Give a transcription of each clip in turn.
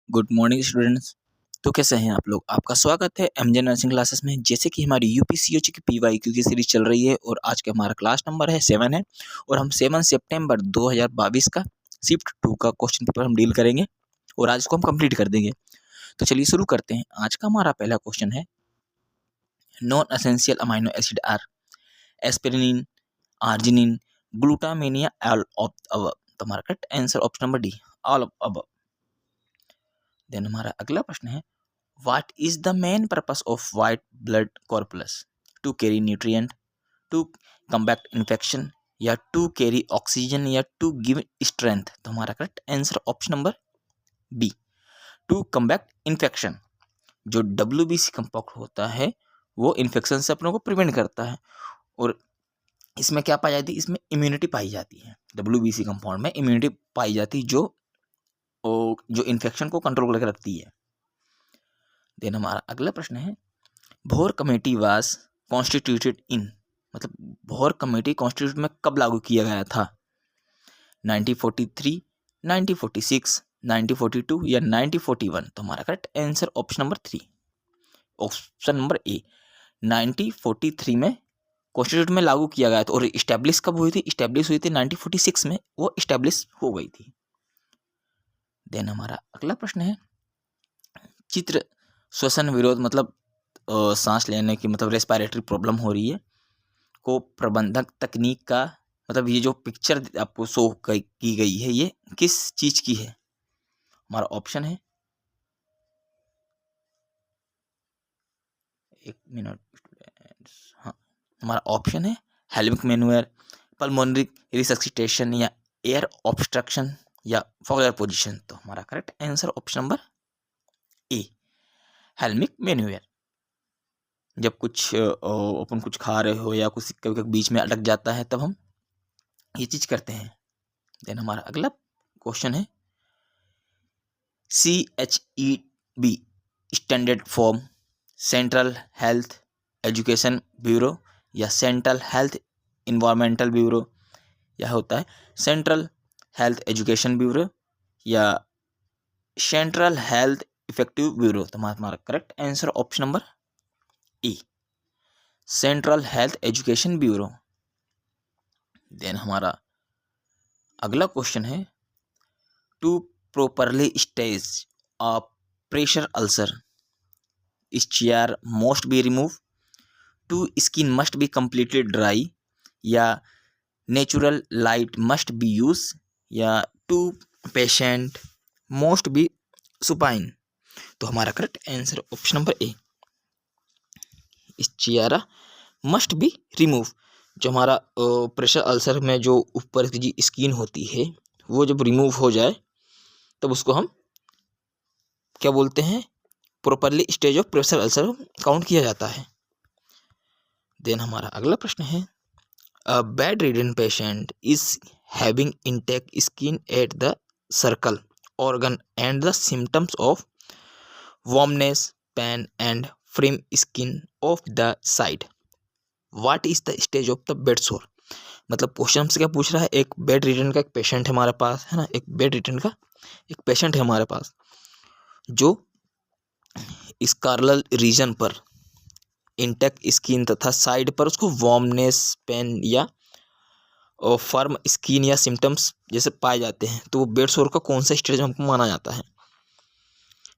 Good morning students. तो कैसे हैं आप लोग। आपका स्वागत है एमजे नर्सिंग क्लासेस में। जैसे कि हमारी यूपीसीएच की पीवाईक्यू की सीरीज चल रही है और आज का हमारा क्लास नंबर है 7 है और हम 7 सितंबर 2022 का शिफ्ट 2 का क्वेश्चन पेपर हम डील करेंगे और आज इसको हम कंप्लीट कर देंगे। तो चलिए शुरू करते हैं। आज का हमारा पहला क्वेश्चन है, non essential amino acid are aspirin, arginine, glutamine, all of above. तो हमारा correct answer option number D, all of above. Then हमारा अगला प्रश्न है, What is the main purpose of white blood corpuscles? To carry nutrient, to combat infection, या to carry oxygen, या to give strength। तो हमारा correct answer option number B, to combat infection. जो WBC compound होता है वो infection से अपनों को प्रिवेंट करता है और इसमें क्या पाई जाती है, इसमें इम्यूनिटी पाई जाती है। WBC कंपाउंड में इम्यूनिटी पाई जाती है जो इन्फेक्शन को कंट्रोल करके रखती है। देन हमारा अगला प्रश्न है, भोर कमेटी वाज कॉन्स्टिट्यूटेड इन, मतलब भोर कमेटी कॉन्स्टिट्यूट में कब लागू किया गया था? 1943, 1946, 1942 या 1941। तो हमारा correct answer option number 3, option number ए, 1943 में कॉन्स्टिट्यूट में लागू किया गया था। और इस्टेब्लिश कब हुई थी? इस्टेब्लिश हुई थी 1946 में, वो इस्टेब्लिश हो गई थी। देन हमारा अगला प्रश्न है, चित्र श्वसन विरोध, मतलब सांस लेने की, मतलब रेस्पिरेटरी प्रॉब्लम हो रही है को प्रबंधक तकनीक का, मतलब ये जो पिक्चर आपको शो की गई है ये किस चीज की है? हमारा ऑप्शन है, एक मिनट स्टूडेंट्स, हाँ हमारा ऑप्शन है हेल्मिक मैन्युअर, पल्मोनरी रिसक्सिटेशन, या एयर ऑब्स्ट्रक्शन, या फॉगलर पोजीशन। तो हमारा correct answer option number A, हेल्मिक मैन्युअर। जब कुछ अपन कुछ खा रहे हो या कुछ कभी कभी बीच में अटक जाता है तब हम ये चीज करते हैं। देन हमारा अगला क्वेश्चन है, CHEB standard form central health education bureau, या सेंट्रल हेल्थ इन्वायरमेंटल ब्यूरो, या होता है सेंट्रल हेल्थ एजुकेशन ब्यूरो, या सेंट्रल हेल्थ इफेक्टिव ब्यूरो। तो हमारा correct answer option number A, central health education bureau. Then हमारा अगला क्वेश्चन है, to properly stage a pressure ulcer, chair must be removed, to skin must be completely dry, या natural light must be used, या to patient must be supine। तो हमारा correct answer option number A, chair must be remove. जो हमारा pressure ulcer में जो ऊपर की स्किन होती है वो जब रिमूव हो जाए तब उसको हम क्या बोलते हैं, properly stage of pressure ulcer count किया जाता है। देन हमारा अगला प्रश्न है, a bedridden patient is having intact skin at the circle organ and the symptoms of warmness, pain and firm skin of the side. What is the stage of the bed sore? मतलब question हमसे क्या पूछ रहा है, एक bed ridden का एक patient है हमारे पास, है ना, एक बेड रिडन का एक पेशेंट है हमारे पास जो स्कारल रीजन पर इंटेक्ट स्किन तथा साइड पर उसको वार्मनेस, पेन या फर्म स्किन या सिम्टम्स जैसे पाए जाते हैं। तो वो बेड सोर का कौन सा स्टेज हमको माना जाता है?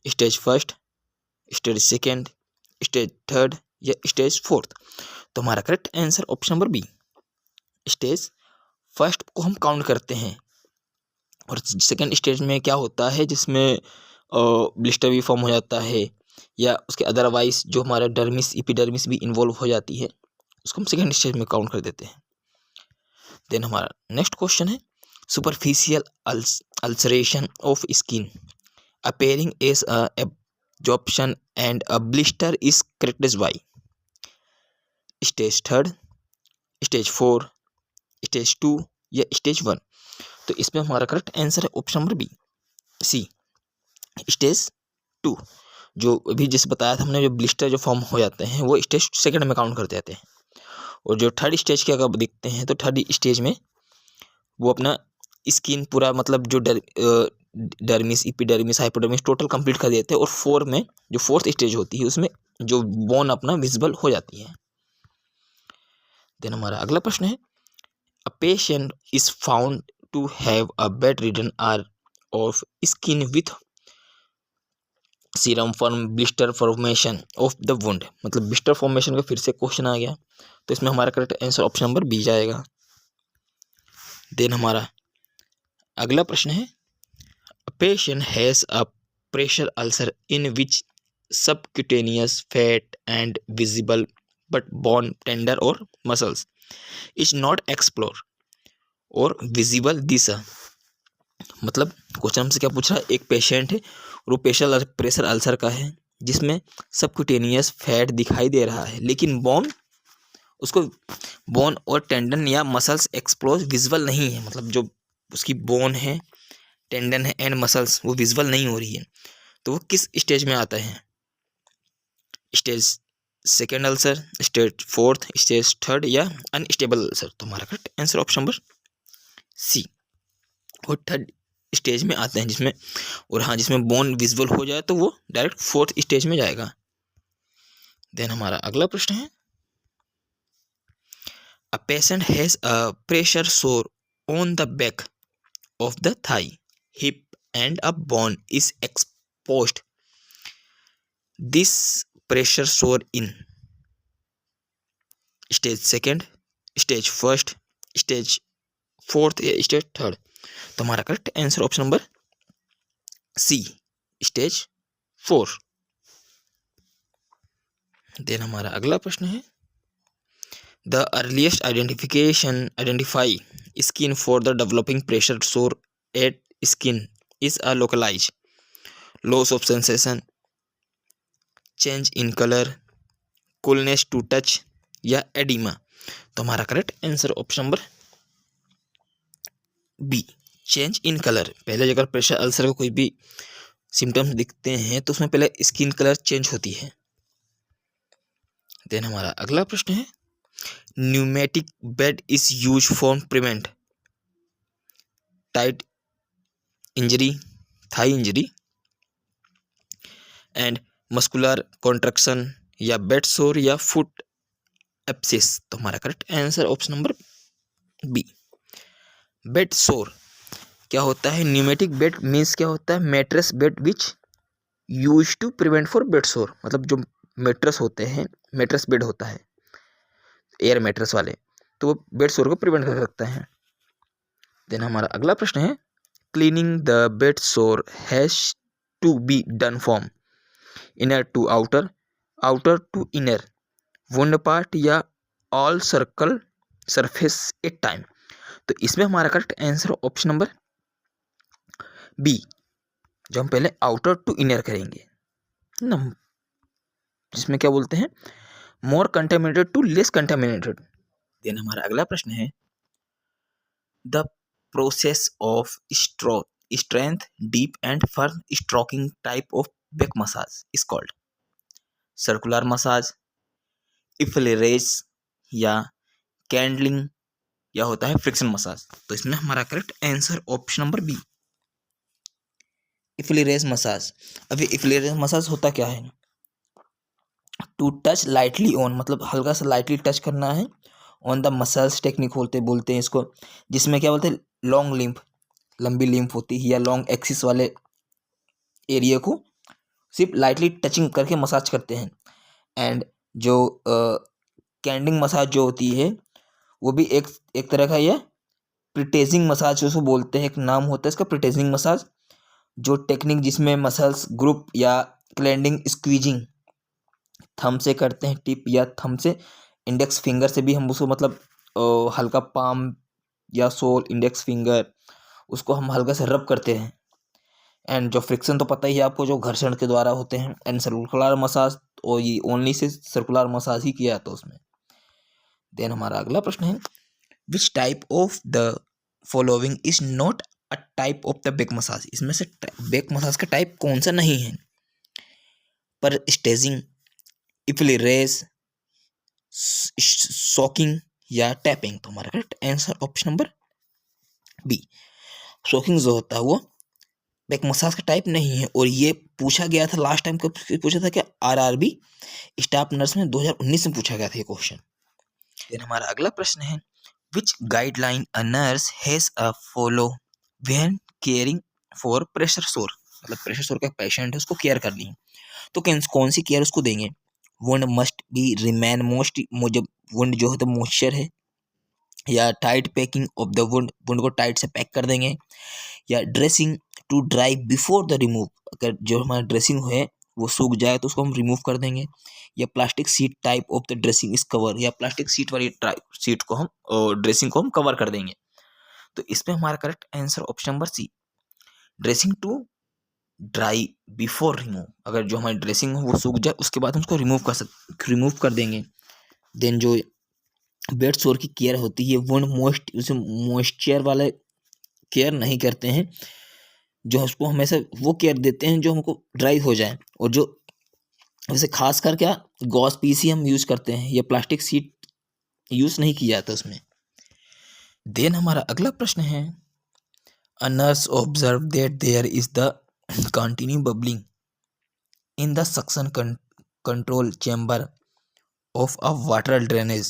Stage first, stage second, stage third, या स्टेज फोर्थ। तो हमारा correct answer option number B, stage first को हम काउंट करते हैं। और सेकेंड स्टेज में क्या होता है, जिसमें ब्लिस्टर भी फॉर्म हो जाता है या उसके अदरवाइज जो हमारा डर्मिस इपिडर्मिस भी इन्वॉल्व हो जाती है, उसको हम सेकेंड स्टेज में काउंट कर देते हैं। देन हमारा नेक्स्ट क्वेश्चन है, superficial ulceration of skin appearing as a absorption and a blister is characterized by stage third, stage 4, stage 2 या स्टेज 1। तो इसमें हमारा करेक्ट आंसर है ऑप्शन नंबर बी, सी, स्टेज 2। जो अभी जिस बताया था हमने, जो ब्लिस्टर जो फॉर्म हो जाते हैं वो स्टेज सेकंड में काउंट कर देते हैं। और जो थर्ड स्टेज के अगर देखते हैं तो थर्ड स्टेज में वो अपना स्किन पूरा, मतलब जो dermis, epidermis, hypodermis total complete कर देते हैं और 4 में जो फोर्थ स्टेज होती है उसमें जो बोन अपना विजिबल हो जाती है। देन हमारा अगला प्रश्न है, a patient is found to have a bedridden are of skin with serum form blister formation of the wound. मतलब ब्लिस्टर फॉर्मेशन का फिर से क्वेश्चन आ गया, तो इसमें हमारा correct answer option number B जाएगा। देन हमारा अगला प्रश्न है, a patient has a pressure ulcer in which subcutaneous fat and visible but bone tender or muscles is not explored or visible दिशा। मतलब क्वेश्चन हमसे क्या पूछ रहा है, एक पेशेंट है और वो प्रेशर अल्सर का है जिसमें सबक्यूटेनियस फैट दिखाई दे रहा है लेकिन उसको बोन और टेंडन या मसल्स एक्सप्लोर विजुअल नहीं है। मतलब जो उसकी बोन है, टेंडन है एंड मसल्स वो विजुअल नहीं हो रही है, तो वो किस स्टेज में आता है? Stage second ulcer, stage fourth, stage third या अनस्टेबल अल्सर। तो हमारा correct answer option number C, वो थर्ड स्टेज में आते हैं जिसमें, और हाँ जिसमें बोन विजुअल हो जाए तो वो डायरेक्ट फोर्थ स्टेज में जाएगा। देन हमारा अगला प्रश्न है, a patient has a pressure sore on the back of the thigh hip and a bone is exposed. This pressure sore in stage second, stage first, stage fourth या stage third। तो हमारा correct answer option number C, stage 4। देन हमारा अगला प्रश्न है, the earliest identify skin for the developing pressure sore at skin is a localized loss of sensation, change in color, coolness to touch या oedema. तो हमारा correct answer option number B, change in colour. पहले अगर pressure ulcer का कोई भी symptoms दिखते हैं तो उसमें पहले स्किन कलर चेंज होती है। देन हमारा अगला प्रश्न है, pneumatic bed is use for prevent tight injury, thigh injury and muscular contraction या बेड सोर या फुट एप्सिस। तो हमारा correct answer option number B, bed sore. क्या होता है न्यूमेटिक बेड मीन्स क्या होता है, mattress bed which use to prevent for bed sore. मतलब जो मेट्रेस होते हैं, मेट्रेस बेड होता है एयर मेट्रेस वाले, तो वो बेड सोर को प्रिवेंट कर सकते हैं। देन हमारा अगला प्रश्न है, cleaning the bed sore has to be done from inner to outer, outer to inner, wound part या all circle surface at time. तो इसमें हमारा correct answer option number B, जो हम पहले आउटर टू इनर करेंगे ना, जिसमें क्या बोलते हैं, more contaminated to less contaminated. Then हमारा अगला प्रश्न है, the process of strength deep and firm stroking type of back massage is called circular massage, effleurage या कैंडलिंग या होता है फ्रिक्शन मसाज। तो इसमें हमारा correct answer option number B, effleurage massage. अभी इफ्लेरेज मसाज होता क्या है, टू टच लाइटली ऑन, मतलब हल्का सा लाइटली टच करना है ऑन द मसल्स टेक्निक बोलते हैं इसको, जिसमें क्या बोलते हैं, लॉन्ग लिम्फ, लंबी लिम्फ होती है या लॉन्ग एक्सिस वाले एरिया को सिर्फ लाइटली टचिंग करके मसाज करते हैं। एंड जो कैंडिंग मसाज जो होती है वो भी एक तरह का यह प्रिटेजिंग मसाज उसको बोलते हैं, एक नाम होता है इसका प्रिटेजिंग मसाज, जो टेक्निक जिसमें मसल्स ग्रुप या क्लेंडिंग स्क्वीजिंग थंब से करते हैं, टिप या थंब से, इंडेक्स फिंगर से भी हम उसको मतलब हल्का पाम या सोल इंडेक्स फिंगर उसको हम हल्का से रब करते हैं। एंड जो फ्रिक्शन तो पता ही है आपको, जो घर्षण के द्वारा होते हैं। एंड सर्कुलर मसाज, और ये ओनली से सर्कुलर मसाज ही किया जाता है उसमें। देन हमारा अगला प्रश्न है, which type of the following is not a type of the back massage. इसमें से बैक मसाज का टाइप कौन सा नहीं है, पर स्टेजिंग, इफ्लेरेज, सॉकिंग या टैपिंग। तो हमारा correct answer option number B, soaking जो होता है वो बैक मसाज का टाइप नहीं है। और ये पूछा गया था लास्ट टाइम, कब पूछा था, क्या आरआरबी स्टाफ नर्स में 2019 में पूछा गया था ये क्वेश्चन। देन हमारा अगला प्रश्न है, which guideline a nurse has a follow when caring for pressure sore, मतलब प्रेशर सोर का पेशेंट है, उसको केयर करनी है, तो कौन सी केयर उसको देंगे। Wound must be remain moist, जब वुंड जो है तो मॉइस्चर है, या tight packing of the wound, wound को टाइट से पैक कर देंगे, या dressing to dry before the remove, अगर जो हमारा ड्रेसिंग है वो सूख जाए तो उसको हम रिमूव कर देंगे, या plastic sheet type of the dressing is cover, या प्लास्टिक सीट वाली सीट को हम ड्रेसिंग को हम कवर कर देंगे। तो इसमें हमारा correct answer option number C, dressing to dry before remove, अगर जो हमारी ड्रेसिंग हो वो सूख जाए उसके बाद हम उसको रिमूव कर देंगे। देन जो बेड सोर की केयर होती है, वुंड मॉइस्चर वाले केयर नहीं करते हैं, जो उसको हमेशा वो केयर देते हैं जो हमको ड्राई हो जाए, और जो वैसे खासकर क्या गॉस पीसी हम यूज करते हैं, या प्लास्टिक सीट यूज नहीं किया जाता उसमें। देन हमारा अगला प्रश्न है, a nurse observe that there is the continue bubbling in the suction control chamber of a water drainage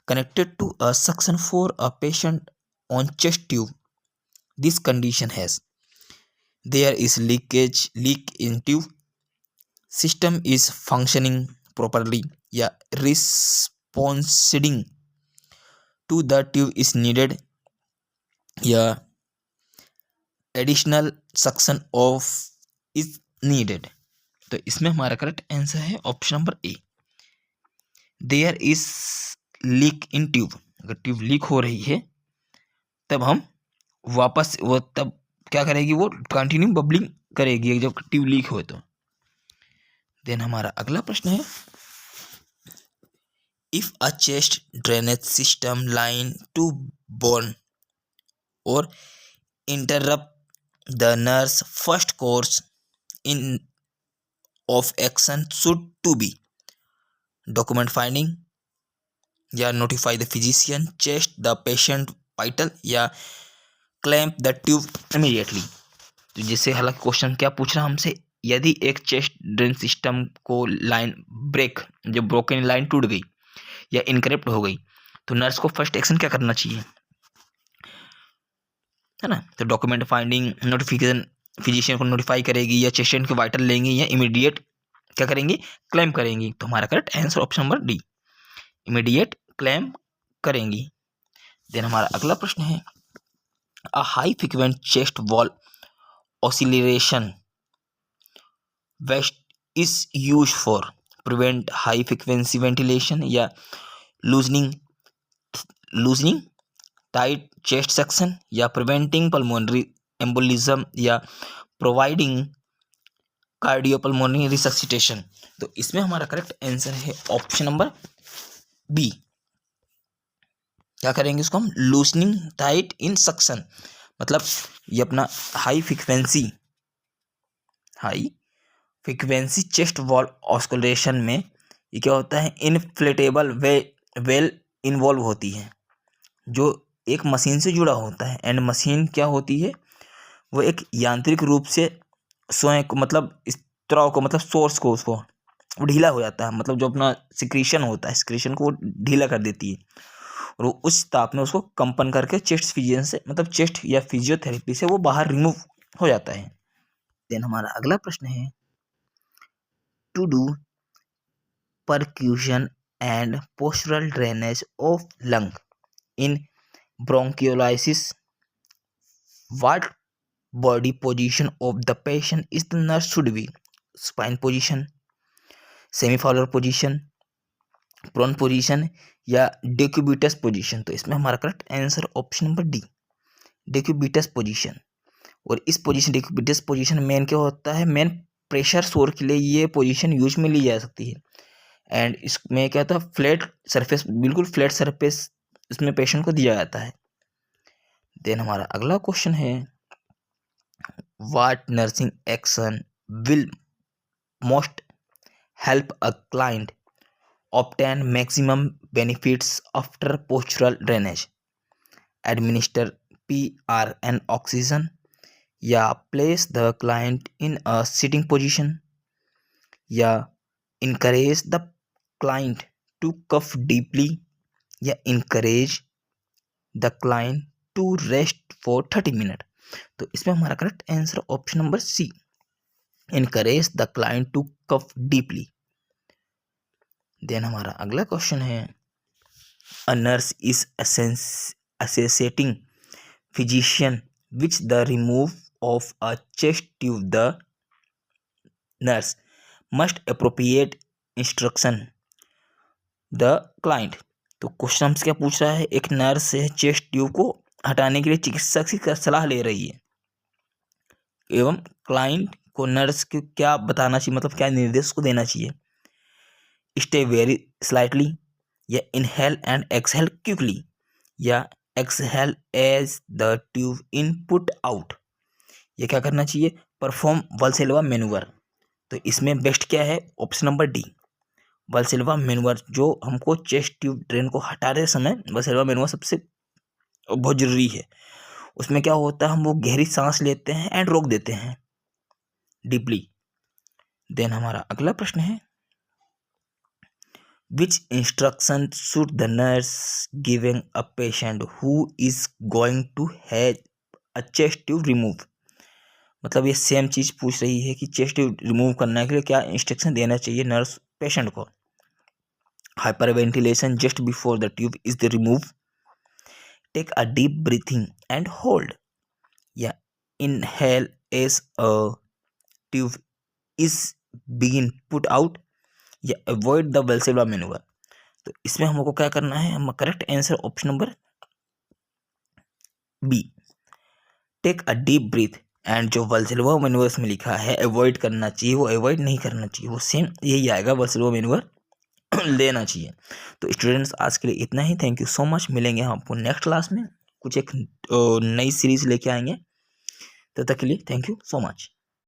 connected to a suction for a patient on chest tube. This condition has, there is leak in tube, system is functioning properly, या responding to the tube is needed, या additional suction of is needed। तो इसमें हमारा correct answer है option number A, there is leak in tube, अगर tube leak हो रही है तब हम वापस वो तब क्या करेगी, वो कंटिन्यू बबलिंग करेगी जब ट्यूब लीक हो तो। देन हमारा अगला प्रश्न है, if a chest drainage system line to born or interrupt the nurse first course in of action should to be document finding, या notify the physician, chest the patient vital, या clamp the tube immediately. तो जिससे हालांकि question क्या पूछ रहा है हमसे, यदि एक चेस्ट ड्रेन सिस्टम को लाइन जब ब्रोकन लाइन टूट गई या इनकरेक्ट हो गई तो नर्स को फर्स्ट एक्शन क्या करना चाहिए, है ना। तो डॉक्यूमेंट फाइंडिंग, नोटिफिकेशन, फिजिशियन को नोटिफाई करेगी, या पेशेंट के वाइटल लेंगी, या इमीडिएट क्या करेंगी, क्लेम करेंगी। तो हमारा correct answer option number D, immediate claim करेंगी। देन हमारा अगला प्रश्न है, a high frequent chest wall oscillation vest is used for prevent high frequency ventilation, या loosening tight chest section, या preventing pulmonary embolism, या providing cardiopulmonary resuscitation। तो इसमें हमारा करेक्ट आंसर है ऑप्शन नंबर बी, क्या करेंगे इसको हम, लूसनिंग टाइट इन सक्शन, मतलब ये अपना हाई फ्रीक्वेंसी चेस्ट वॉल ऑस्कुलेशन में ये क्या होता है, इनफ्लेटेबल वेल इन्वॉल्व होती है, जो एक मशीन से जुड़ा होता है, एंड मशीन क्या होती है, वो एक यांत्रिक रूप से स्वयं को, मतलब स्त्राव को, मतलब सोर्स को, उसको वो ढीला हो जाता है, मतलब जो अपना सिक्रीशन होता है, सिक्रीशन को वो ढीला कर देती है, और वो उस ताप में उसको कंपन करके चेस्ट फिजियन से, मतलब चेस्ट या फिजियोथेरेपी से वो बाहर रिमूव हो जाता है। देन हमारा अगला प्रश्न है, to do percussion and postural drainage of lung in bronchiolitis, what body position of the patient is the nurse should be, spine position, semi-fowler position, prone position, या डेक्यूबिटस पोजीशन। तो इसमें हमारा correct answer option number D, decubitus position. और इस position, डेक्यूबिटस position main क्या होता है, main pressure सोर के लिए ये पोजीशन यूज में ली जा सकती है, एंड इसमें क्या होता है, फ्लैट सरफेस, बिल्कुल फ्लैट सरफेस इसमें पेशेंट को दिया जाता है। देन हमारा अगला क्वेश्चन है, what nursing action will most help a client obtain maximum benefits after postural drainage, administer PRN oxygen, या place the client in a sitting position, या encourage the client to cough deeply, या encourage the client to rest for 30 minute. तो इसमें हमारा correct answer option number C, encourage the client to cough deeply. Then हमारा अगला question है, a nurse is associating physician which the remove of a chest tube, the nurse must appropriate instruction the client. तो question हमसे क्या पूछ रहा है, एक नर्स है चेस्ट ट्यूब को हटाने के लिए चिकित्सक से सलाह ले रही है, एवं क्लाइंट को नर्स को क्या बताना चाहिए, मतलब क्या निर्देश को देना चाहिए। स्टे वेरी स्लाइटली, या इनहेल एंड एक्सहेल क्विकली, या exhale as the tube in put out. ये क्या करना चाहिए, परफॉर्म वल्सेल्वा मैन्यूवर। तो इसमें बेस्ट क्या है, ऑप्शन नंबर डी, वल्सेल्वा मैन्यूवर, जो हमको चेस्ट ट्यूब ड्रेन को हटाते समय वल्सेल्वा मैन्यूवर सबसे बहुत जरूरी है। उसमें क्या होता है, हम वो गहरी सांस लेते हैं एंड रोक देते हैं डीपली। देन हमारा अगला प्रश्न है, which instruction should the nurse giving a patient who is going to have a chest tube remove। मतलब ये सेम चीज पूछ रही है कि चेस्ट ट्यूब रिमूव करने के लिए क्या इंस्ट्रक्शन देना चाहिए नर्स पेशेंट को। Hyperventilation just before the tube is the remove, take a deep breathing and hold, या inhale as a tube is begin put out, या अवॉइड द वल्सेल्वा मैन्यूवर। तो इसमें हमको क्या करना है, हम correct answer option number B, take a deep breath. And जो वल्सेल्वा मैन्यूवर में लिखा है अवॉइड करना चाहिए, वो अवॉइड नहीं करना चाहिए, वो सेम यही आएगा, वल्सेल्वा मैन्यूवर लेना चाहिए। तो स्टूडेंट्स आज के लिए इतना ही, थैंक यू सो मच। मिलेंगे हम आपको नेक्स्ट क्लास में, कुछ एक नई सीरीज लेके आएंगे। तब तक के लिए थैंक यू सो मच।